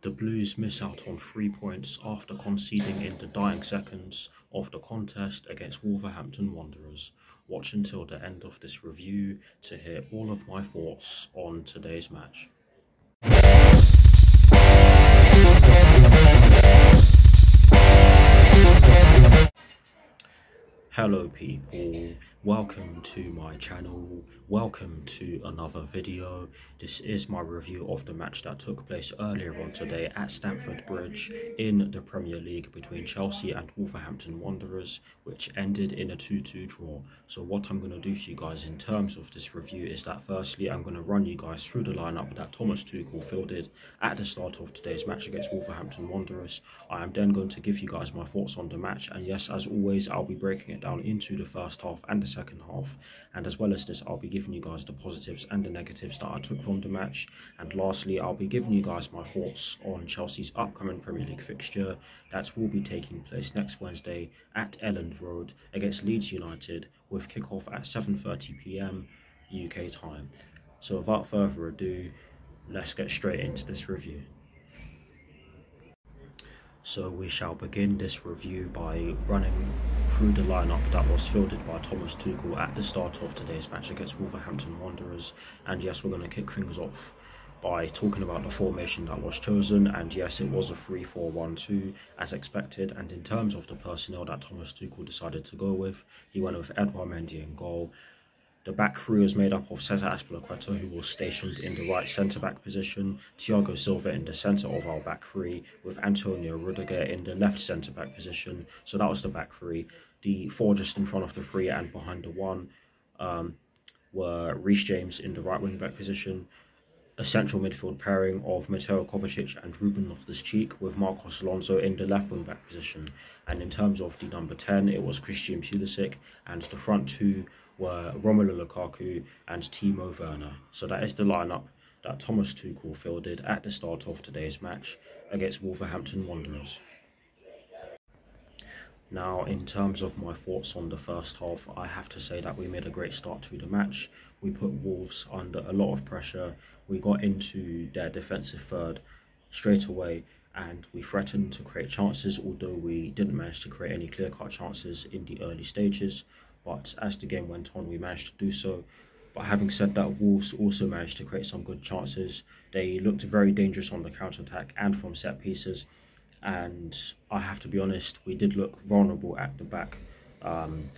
The Blues miss out on 3 points after conceding in the dying seconds of the contest against Wolverhampton Wanderers. Watch until the end of this review to hear all of my thoughts on today's match. Hello people, welcome to my channel, welcome to another video. This is my review of the match that took place earlier on today at Stamford Bridge in the Premier League between Chelsea and Wolverhampton Wanderers, which ended in a 2-2 draw. So what I'm going to do for you guys in terms of this review is that firstly I'm going to run you guys through the lineup that Thomas Tuchel fielded at the start of today's match against Wolverhampton Wanderers. I am then going to give you guys my thoughts on the match, and yes, as always, I'll be breaking it down into the first half and the second half, and as well as this I'll be giving you guys the positives and the negatives that I took from the match, and lastly I'll be giving you guys my thoughts on Chelsea's upcoming Premier League fixture that will be taking place next Wednesday at Elland Road against Leeds United, with kickoff at 7:30 PM UK time. So without further ado, let's get straight into this review. So we shall begin this review by running through the lineup that was fielded by Thomas Tuchel at the start of today's match against Wolverhampton Wanderers. And yes, we're going to kick things off by talking about the formation that was chosen, and yes, it was a 3-4-1-2 as expected. And in terms of the personnel that Thomas Tuchel decided to go with, he went with Edouard Mendy in goal. The back three was made up of Cesar Azpilicueta, who was stationed in the right centre-back position, Thiago Silva in the centre of our back three, with Antonio Rudiger in the left centre-back position. So that was the back three. The four just in front of the three and behind the one were Reece James in the right wing-back position, a central midfield pairing of Mateo Kovacic and Ruben Loftus-Cheek, with Marcos Alonso in the left wing-back position. And in terms of the number 10, it was Christian Pulisic, and the front two were Romelu Lukaku and Timo Werner. So that is the lineup that Thomas Tuchel fielded at the start of today's match against Wolverhampton Wanderers. Now, in terms of my thoughts on the first half, I have to say that we made a great start to the match. We put Wolves under a lot of pressure. We got into their defensive third straight away, and we threatened to create chances, although we didn't manage to create any clear-cut chances in the early stages. But as the game went on, we managed to do so. But having said that, Wolves also managed to create some good chances. They looked very dangerous on the counter-attack and from set pieces. And I have to be honest, we did look vulnerable at the back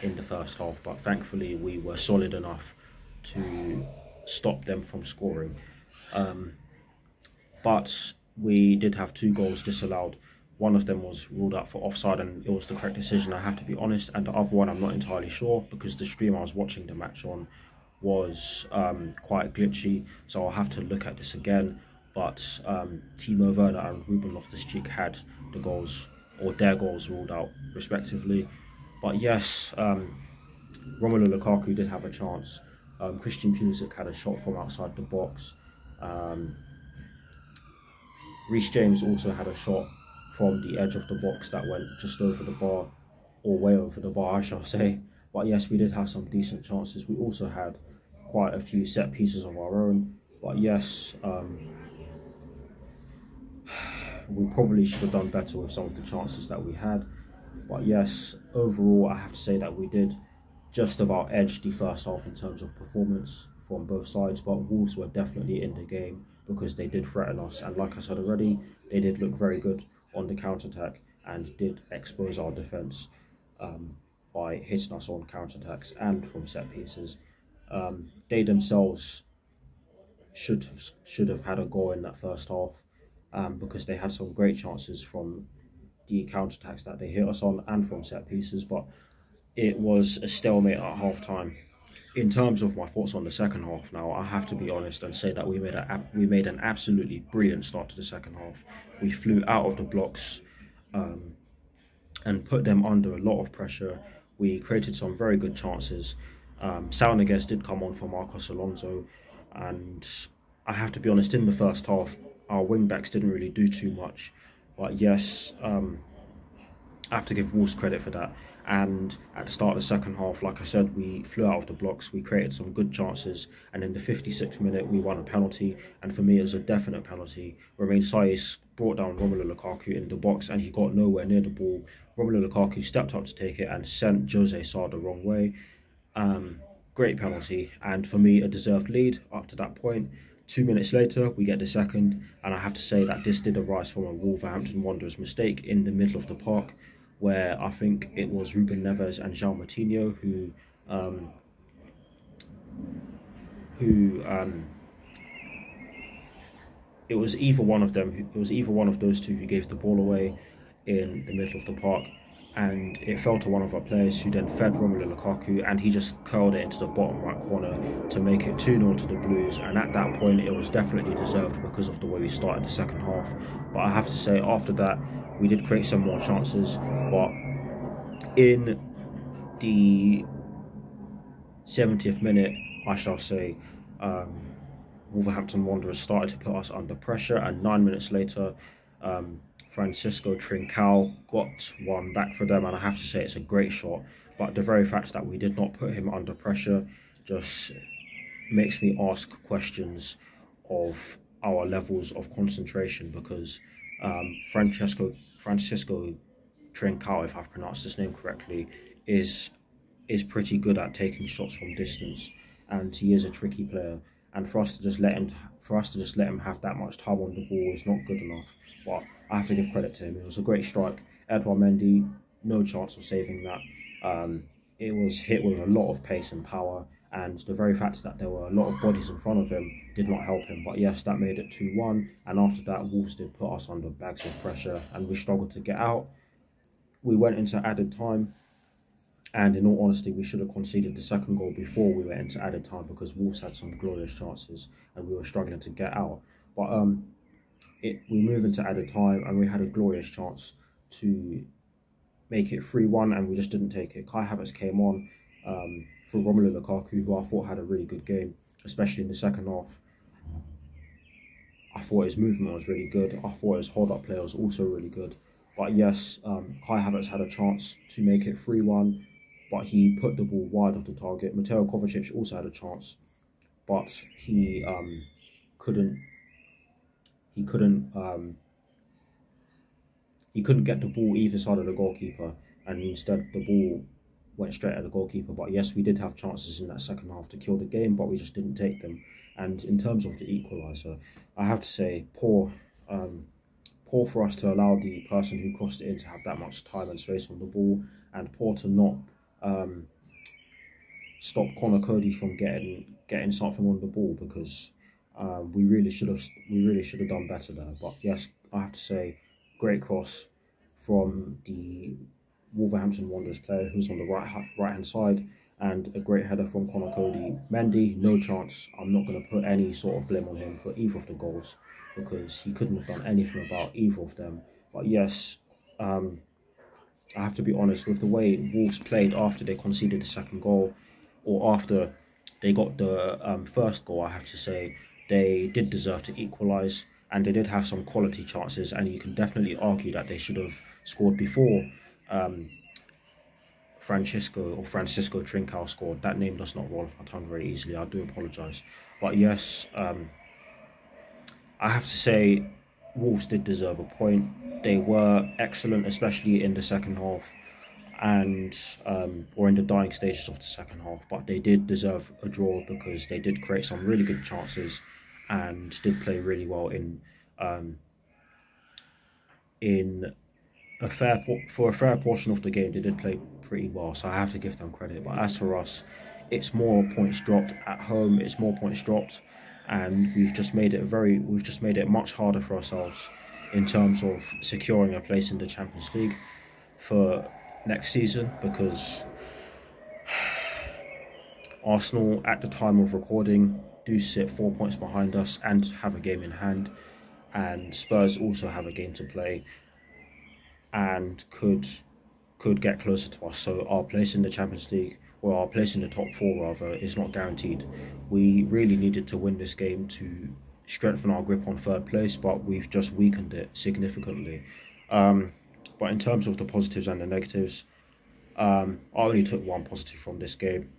in the first half. But thankfully, we were solid enough to stop them from scoring. But we did have 2 goals disallowed. One of them was ruled out for offside, and it was the correct decision, I have to be honest. And the other one, I'm not entirely sure, because the stream I was watching the match on was quite glitchy. So I'll have to look at this again. But Timo Werner and Ruben Loftus-Cheek had the goals, or their goals, ruled out respectively. But yes, Romelu Lukaku did have a chance. Christian Pulisic had a shot from outside the box. Reece James also had a shot from the edge of the box that went just over the bar, or way over the bar I shall say. But yes, we did have some decent chances. We also had quite a few set pieces of our own. But yes, we probably should have done better with some of the chances that we had. But yes, overall I have to say that we did just about edge the first half in terms of performance from both sides. But Wolves were definitely in the game because they did threaten us, and like I said already, they did look very good on the counter-attack and did expose our defence by hitting us on counter-attacks and from set pieces. They themselves should have had a goal in that first half because they had some great chances from the counter-attacks that they hit us on and from set pieces, but it was a stalemate at half-time. In terms of my thoughts on the second half now, I have to be honest and say that we made an absolutely brilliant start to the second half. We flew out of the blocks and put them under a lot of pressure. We created some very good chances. Sound against did come on for Marcos Alonso, and I have to be honest, in the first half, our wing-backs didn't really do too much. But yes, I have to give Wolves credit for that. And at the start of the second half, like I said, we flew out of the blocks, we created some good chances, and in the 56th minute, we won a penalty. And for me, it was a definite penalty. Romain Saïss brought down Romelu Lukaku in the box, and he got nowhere near the ball. Romelu Lukaku stepped up to take it and sent Jose Sa the wrong way. Great penalty, and for me, a deserved lead up to that point. 2 minutes later, we get the second, and I have to say that this did arise from a Wolverhampton Wanderers mistake in the middle of the park, where I think it was Ruben Neves and João Moutinho who it was either one of them. It was either one of those two who gave the ball away in the middle of the park, and it fell to one of our players, who then fed Romelu Lukaku, and he just curled it into the bottom right corner to make it 2-0 to the Blues. And at that point, it was definitely deserved because of the way we started the second half. But I have to say, after that, we did create some more chances, but in the 70th minute, I shall say, Wolverhampton Wanderers started to put us under pressure, and 9 minutes later, Francisco Trincao got one back for them, and I have to say it's a great shot. But the very fact that we did not put him under pressure just makes me ask questions of our levels of concentration, because Francisco Trincao, if I've pronounced his name correctly, is pretty good at taking shots from distance, and he is a tricky player. And for us to just let him have that much time on the ball is not good enough. But I have to give credit to him. It was a great strike. Edouard Mendy, no chance of saving that. It was hit with a lot of pace and power, and the very fact that there were a lot of bodies in front of him did not help him. But yes, that made it 2-1, and after that, Wolves did put us under bags of pressure, and we struggled to get out. We went into added time, and in all honesty, we should have conceded the second goal before we went into added time, because Wolves had some glorious chances, and we were struggling to get out. But we moved into added time, and we had a glorious chance to make it 3-1, and we just didn't take it. Kai Havertz came on for Romelu Lukaku, who I thought had a really good game, especially in the second half. I thought his movement was really good. I thought his hold-up play was also really good. But yes, Kai Havertz had a chance to make it 3-1, but he put the ball wide of the target. Mateo Kovacic also had a chance, but he couldn't get the ball either side of the goalkeeper, and instead the ball went straight at the goalkeeper. But yes, we did have chances in that second half to kill the game, but we just didn't take them. And in terms of the equaliser, I have to say, poor for us to allow the person who crossed it in to have that much time and space on the ball, and poor to not stop Conor Cody from getting something on the ball, because we really should have done better there. But yes, I have to say, great cross from the Wolverhampton Wanderers player who's on the right hand side, and a great header from Conor Cody. Mendy, no chance. I'm not going to put any sort of blame on him for either of the goals, because he couldn't have done anything about either of them. But yes, I have to be honest, with the way Wolves played after they conceded the second goal, or after they got the first goal, I have to say they did deserve to equalise, and they did have some quality chances, and you can definitely argue that they should have scored before Francisco Trincao scored. That name does not roll off my tongue very easily. I do apologise. But yes, I have to say Wolves did deserve a point. They were excellent, especially in the second half, and or in the dying stages of the second half. But they did deserve a draw, because they did create some really good chances and did play really well for a fair portion of the game. They did play pretty well, so I have to give them credit. But as for us, it's more points dropped at home. It's more points dropped, and we've just made it much harder for ourselves in terms of securing a place in the Champions League for next season, because Arsenal, at the time of recording, do sit 4 points behind us and have a game in hand, and Spurs also have a game to play and could get closer to us. So our place in the Champions League, or our place in the top four rather, is not guaranteed. We really needed to win this game to strengthen our grip on third place, but we've just weakened it significantly. But in terms of the positives and the negatives, I only took one positive from this game,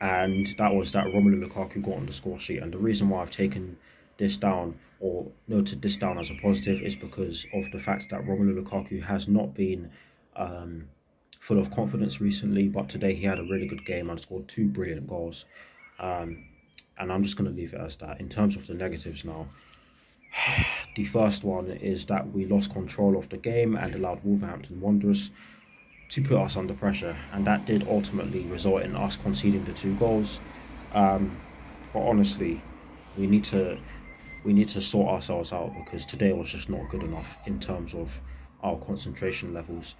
and that was that Romelu Lukaku got on the score sheet. And the reason why I've taken this down, or noted this down as a positive, is because of the fact that Romelu Lukaku has not been full of confidence recently, but today he had a really good game and scored 2 brilliant goals. And I'm just going to leave it as that. In terms of the negatives now, the first one is that we lost control of the game and allowed Wolverhampton Wanderers to put us under pressure, and that did ultimately result in us conceding the 2 goals. But honestly, we need to sort ourselves out, because today was just not good enough in terms of our concentration levels.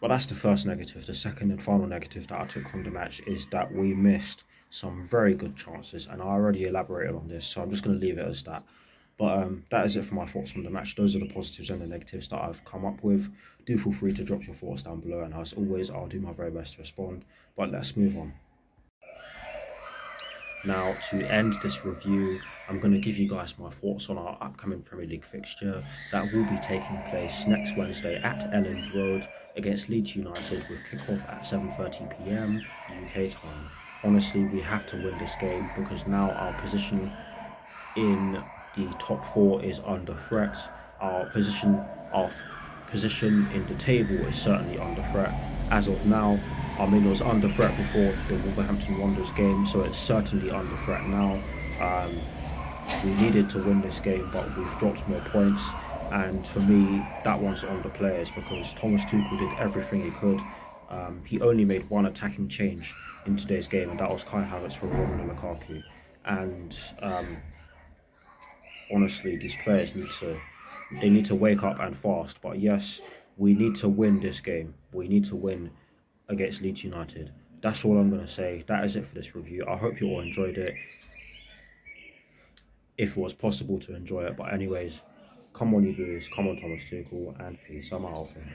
But that's the first negative. The second and final negative that I took from the match is that we missed some very good chances, and I already elaborated on this, so I'm just going to leave it as that. But that is it for my thoughts on the match. Those are the positives and the negatives that I've come up with. Do feel free to drop your thoughts down below, and as always, I'll do my very best to respond. But let's move on. Now, to end this review, I'm going to give you guys my thoughts on our upcoming Premier League fixture that will be taking place next Wednesday at Elland Road against Leeds United, with kickoff at 7:30 PM UK time. Honestly, we have to win this game, because now our position in the top 4 is under threat. Our position in the table is certainly under threat as of now. I mean, it was under threat before the Wolverhampton Wanderers game, so it's certainly under threat now. We needed to win this game, but we've dropped more points, and for me, that one's on the players, because Thomas Tuchel did everything he could. He only made one attacking change in today's game, and that was Kai Havertz for Romelu Lukaku. And honestly, these players need to wake up and fast. But yes, we need to win this game. We need to win against Leeds United. That's all I'm going to say. That is it for this review. I hope you all enjoyed it, if it was possible to enjoy it. But anyways, come on you Blues, come on Thomas Tuchel, and peace. I'm out of here.